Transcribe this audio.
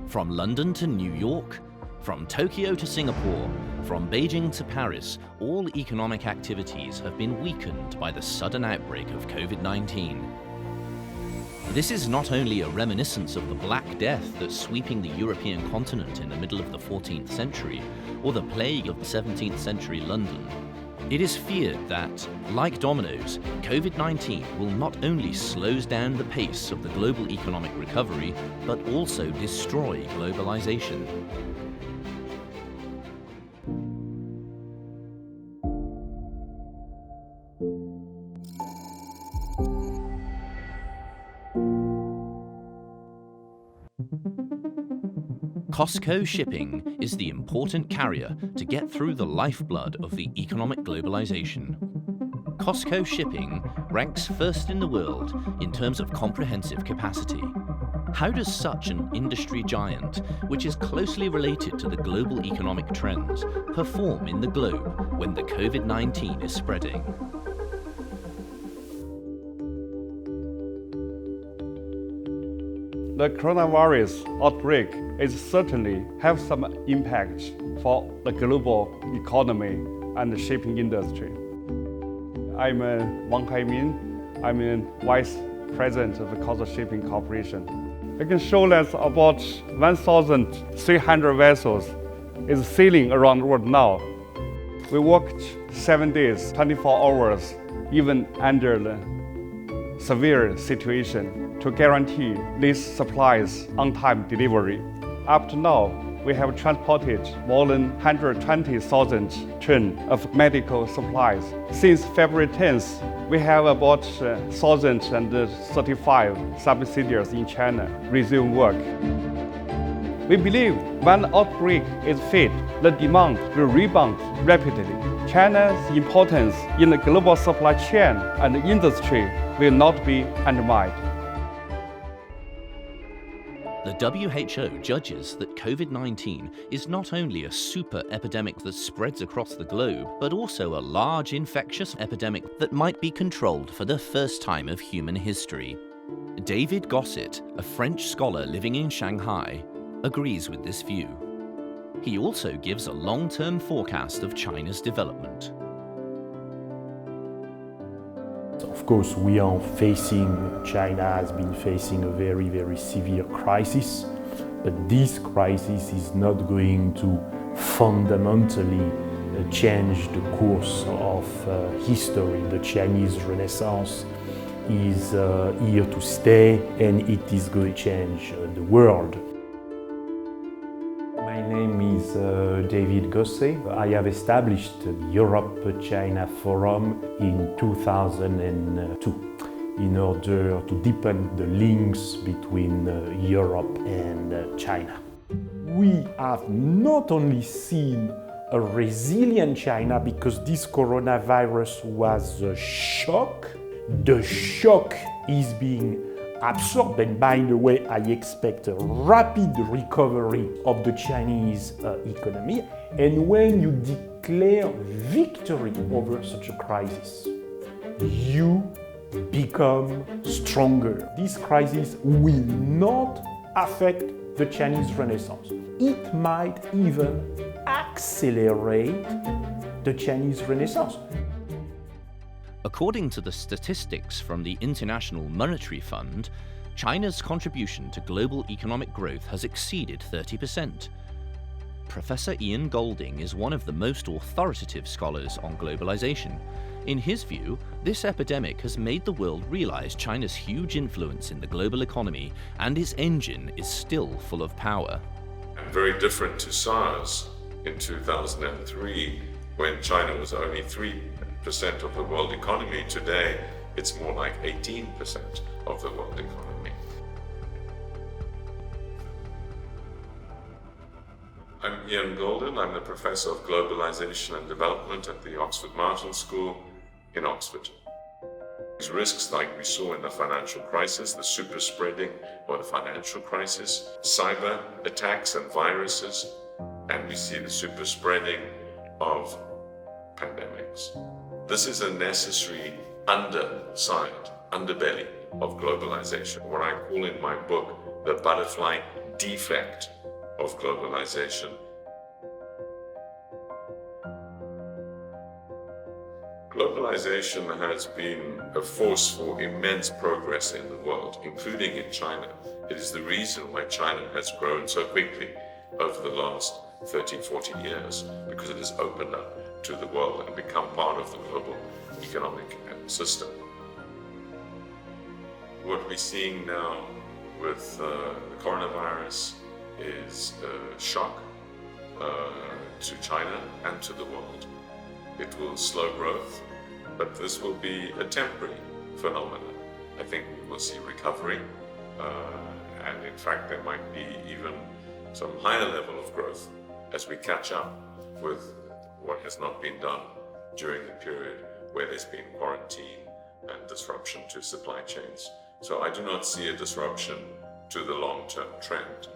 From London to New York, from Tokyo to Singapore, from Beijing to Paris, all economic activities have been weakened by the sudden outbreak of COVID-19. This is not only a reminiscence of the Black Death that's sweeping the European continent in the middle of the 14th century, or the plague of 17th century London. It is feared that, like dominoes, COVID-19 will not only slow down the pace of the global economic recovery, but also destroy globalization. COSCO Shipping is the important carrier to get through the lifeblood of the economic globalization. COSCO Shipping ranks first in the world in terms of comprehensive capacity. How does such an industry giant, which is closely related to the global economic trends, perform in the globe when the COVID-19 is spreading? The coronavirus outbreak is certainly have some impact for the global economy and the shipping industry. I'm Wang Haimin. I'm Vice President of the COSCO Shipping Corporation. I can show that about 1,300 vessels is sailing around the world now. We worked 7 days, 24 hours, even under the severe situation, to guarantee these supplies on-time delivery. Up to now, we have transported more than 120,000 tons of medical supplies. Since February 10th, we have about 1,035 subsidiaries in China resume work. We believe when the outbreak is faded, the demand will rebound rapidly. China's importance in the global supply chain and the industry will not be undermined. The WHO judges that COVID-19 is not only a super epidemic that spreads across the globe, but also a large infectious epidemic that might be controlled for the first time of human history. David Gosset, a French scholar living in Shanghai, agrees with this view. He also gives a long-term forecast of China's development. Of course, China has been facing a very, very severe crisis, but this crisis is not going to fundamentally change the course of history. The Chinese Renaissance is here to stay, and it is going to change the world. My name is David Gosset. I have established the Europe-China Forum in 2002 in order to deepen the links between Europe and China. We have not only seen a resilient China because this coronavirus was a shock. The shock is being absorbed, and by the way, I expect a rapid recovery of the Chinese economy. And when you declare victory over such a crisis, you become stronger. This crisis will not affect the Chinese Renaissance. It might even accelerate the Chinese Renaissance. According to the statistics from the International Monetary Fund, China's contribution to global economic growth has exceeded 30%. Professor Ian Goldin is one of the most authoritative scholars on globalization. In his view, this epidemic has made the world realize China's huge influence in the global economy, and its engine is still full of power. Very different to SARS in 2003, when China was only 3% of the world economy. Today, it's more like 18% of the world economy. I'm Ian Goldin. I'm the Professor of Globalization and Development at the Oxford Martin School in Oxford. Risks like we saw in the financial crisis, the super spreading or the financial crisis, cyber attacks and viruses, and we see the super spreading of pandemics. This is a necessary underbelly of globalization, what I call in my book the butterfly defect of globalization. Globalization has been a force for immense progress in the world, including in China. It is the reason why China has grown so quickly over the last 30, 40 years, because it has opened up to the world and become part of the global economic system. What we're seeing now with the coronavirus is a shock to China and to the world. It will slow growth, but this will be a temporary phenomenon. I think we will see recovery, and in fact there might be even some higher level of growth as we catch up with what has not been done during the period where there's been quarantine and disruption to supply chains. So I do not see a disruption to the long-term trend.